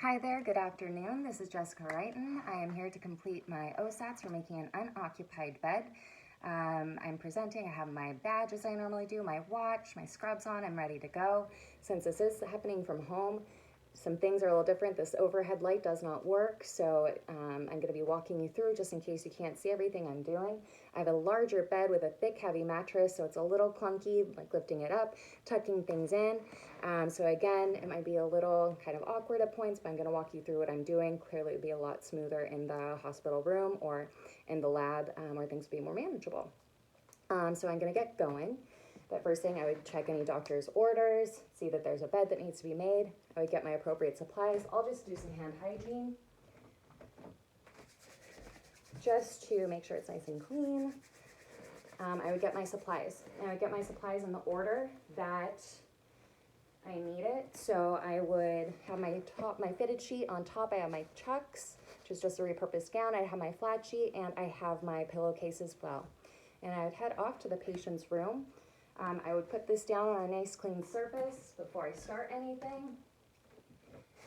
Hi there, good afternoon. This is Jessica Wrighton. I am here to complete my OSATS for making an unoccupied bed. I'm presenting, I have my badge as I normally do, my watch, my scrubs on, I'm ready to go. Since this is happening from home, some things are a little different. This overhead light does not work, so I'm going to be walking you through just in case you can't see everything I'm doing. I have a larger bed with a thick, heavy mattress, so it's a little clunky, like lifting it up, tucking things in. So again, it might be a little kind of awkward at points, but I'm going to walk you through what I'm doing. Clearly, it would be a lot smoother in the hospital room or in the lab where things would be more manageable. So I'm going to get going. But first thing, I would check any doctor's orders, see that there's a bed that needs to be made. I would get my appropriate supplies. I'll just do some hand hygiene just to make sure it's nice and clean. I would get my supplies. And I would get my supplies in the order that I need it. So I would have my fitted sheet. On top, I have my chucks, which is just a repurposed gown. I have my flat sheet, and I have my pillowcase as well. And I would head off to the patient's room. I would put this down on a nice clean surface before I start anything.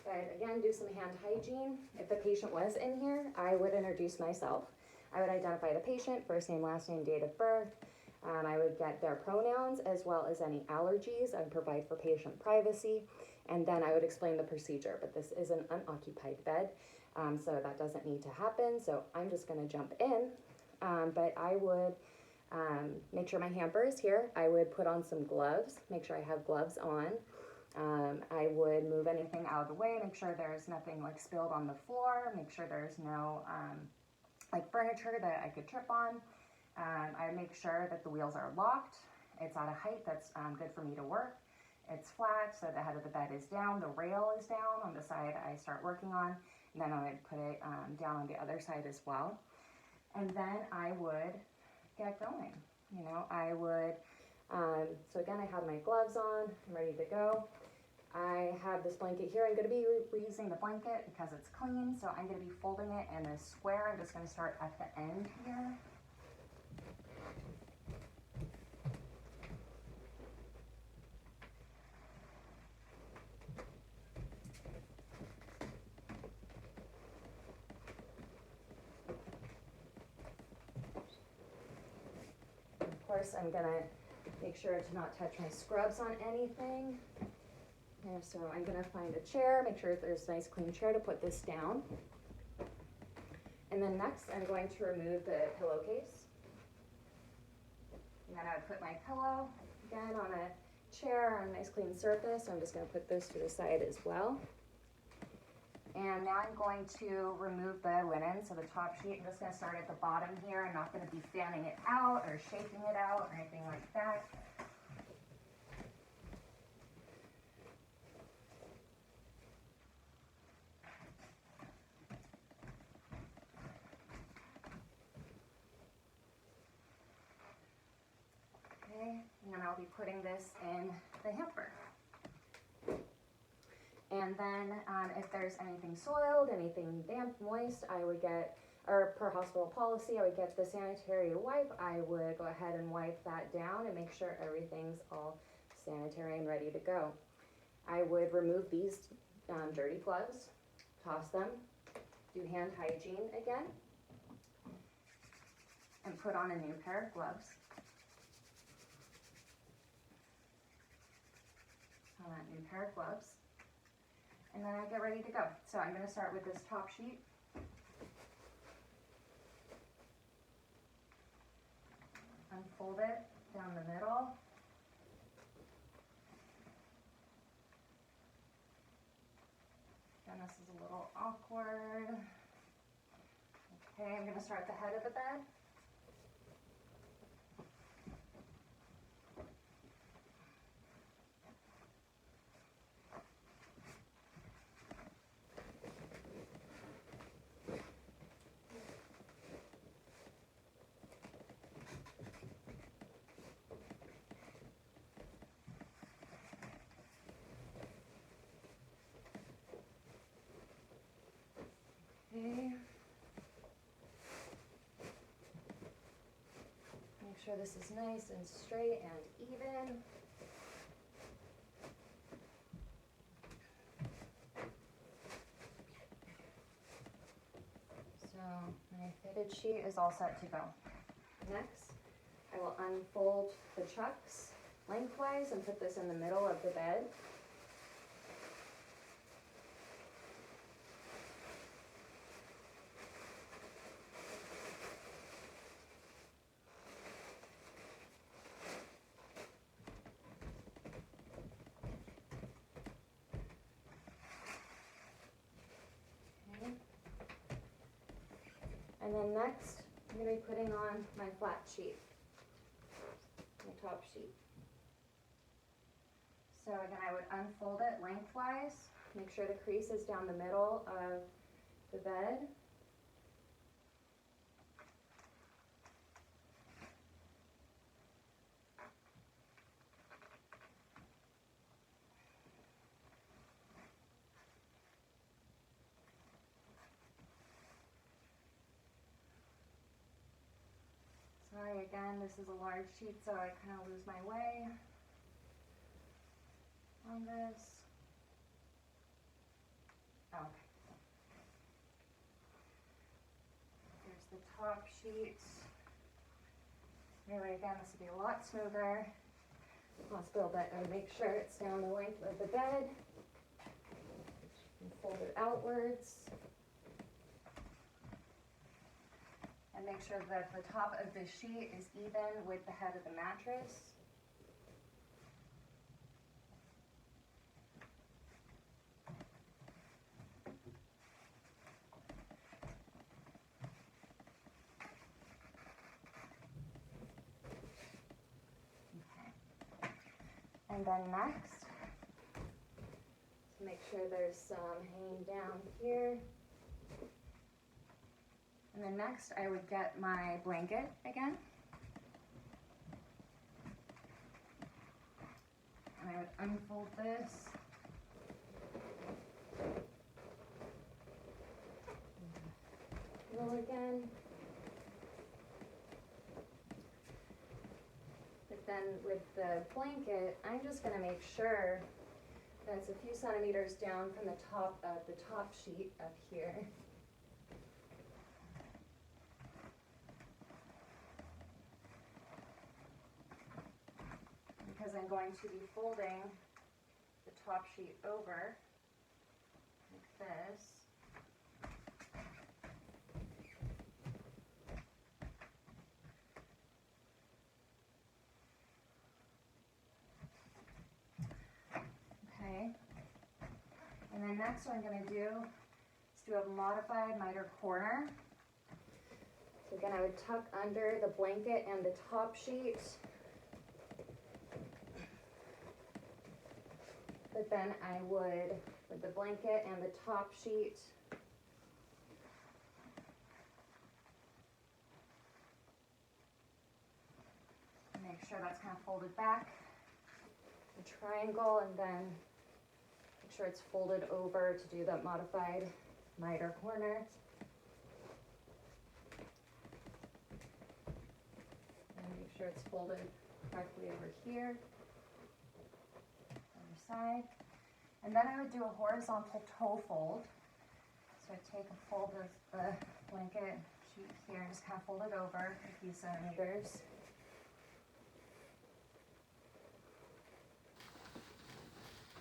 But again, do some hand hygiene. If the patient was in here, I would introduce myself. I would identify the patient, first name, last name, date of birth. I would get their pronouns as well as any allergies. I would provide for patient privacy. And then I would explain the procedure. But this is an unoccupied bed, so that doesn't need to happen. So I'm just going to jump in. But I would make sure my hamper is here. I would put on some gloves, make sure I have gloves on. I would move anything out of the way, make sure there's nothing like spilled on the floor, make sure there's no like furniture that I could trip on. I make sure that the wheels are locked. It's at a height that's good for me to work. It's flat, so the head of the bed is down, the rail is down on the side I start working on, and then I would put it down on the other side as well. And then I would get going. I would, so again, I have my gloves on, I'm ready to go. I have this blanket here. I'm going to be reusing the blanket because it's clean, so I'm going to be folding it in a square. I'm just going to start at the end here. Of course, I'm going to make sure to not touch my scrubs on anything. And so I'm going to find a chair, make sure there's a nice clean chair to put this down. And then next, I'm going to remove the pillowcase. And then I would put my pillow, again, on a chair on a nice clean surface. So I'm just going to put this to the side as well. And now I'm going to remove the linen, so the top sheet. I'm just going to start at the bottom here. I'm not going to be fanning it out or shaking it out or anything like that. Okay, and then I'll be putting this in the hamper. And then if there's anything soiled, anything damp, moist, I would get, or per hospital policy, I would get the sanitary wipe. I would go ahead and wipe that down and make sure everything's all sanitary and ready to go. I would remove these dirty gloves, toss them, do hand hygiene again, and put on a new pair of gloves. On that new pair of gloves. And then I get ready to go. So I'm going to start with this top sheet. Unfold it down the middle. And this is a little awkward. Okay, I'm going to start at the head of the bed. Okay. Make sure this is nice and straight and even. my fitted sheet is all set to go. Next, I will unfold the chucks lengthwise and put this in the middle of the bed. And then next, I'm going to be putting on my flat sheet, my top sheet. So again, I would unfold it lengthwise, make sure the crease is down the middle of the bed. Sorry, again, this is a large sheet, so I kind of lose my way on this. Okay. Here's the top sheet. Really, again, this would be a lot smoother. Possible that I would make sure it's down the length of the bed. And fold it outwards. And make sure that the top of the sheet is even with the head of the mattress. Okay. And then next, to make sure there's some hanging down here. And then next, I would get my blanket again. And I would unfold this. Roll again. But then with the blanket, I'm just going to make sure that it's a few centimeters down from the top of the top sheet up here. Because I'm going to be folding the top sheet over like this. Okay. And then next what I'm going to do is do a modified miter corner. So again, I would tuck under the blanket and the top sheet. But then I would, with the blanket and the top sheet, make sure that's kind of folded back, a triangle, and then make sure it's folded over to do the modified miter corner. And make sure it's folded correctly over here. Side. And then I would do a horizontal toe fold. So I take a fold of the blanket sheet here and just kind of fold it over a few centimeters.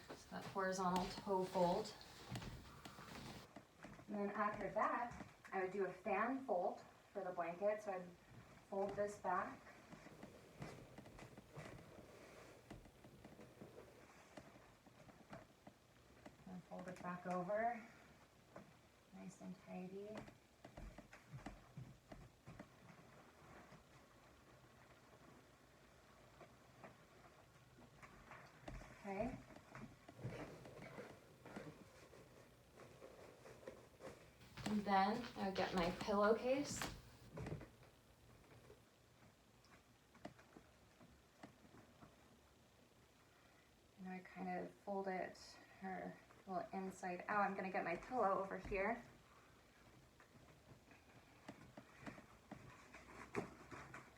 So that horizontal toe fold. And then after that, I would do a fan fold for the blanket. So I'd fold this back. Fold it back over, nice and tidy. Okay. And then I'll get my pillowcase. And I kind of fold it inside out. I'm going to get my pillow over here.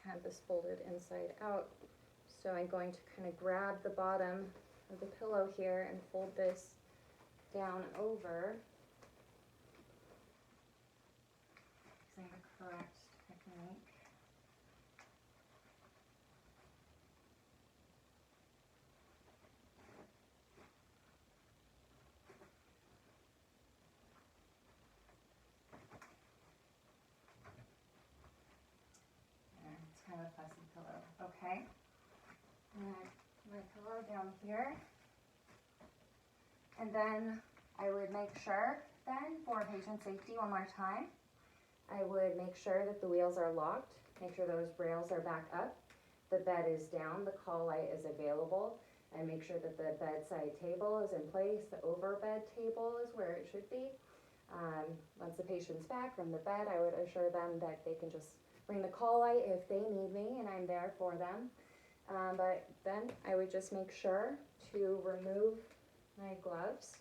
Have this folded inside out. So I'm going to kind of grab the bottom of the pillow here and fold this down over. using the correct technique. It's kind of a fussy pillow. Okay. I'm going to put my pillow down here. And then I would make sure then, for patient safety one more time, I would make sure that the wheels are locked, make sure those rails are back up, the bed is down, the call light is available, and make sure that the bedside table is in place, the overbed table is where it should be. Once the patient's back from the bed, I would assure them that they can just ring the call light if they need me, and I'm there for them. But then I would just make sure to remove my gloves,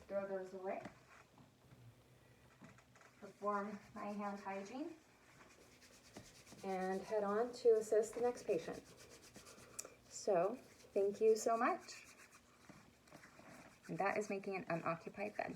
throw those away, perform my hand hygiene, and head on to assist the next patient. So, thank you so much. And that is making an unoccupied bed.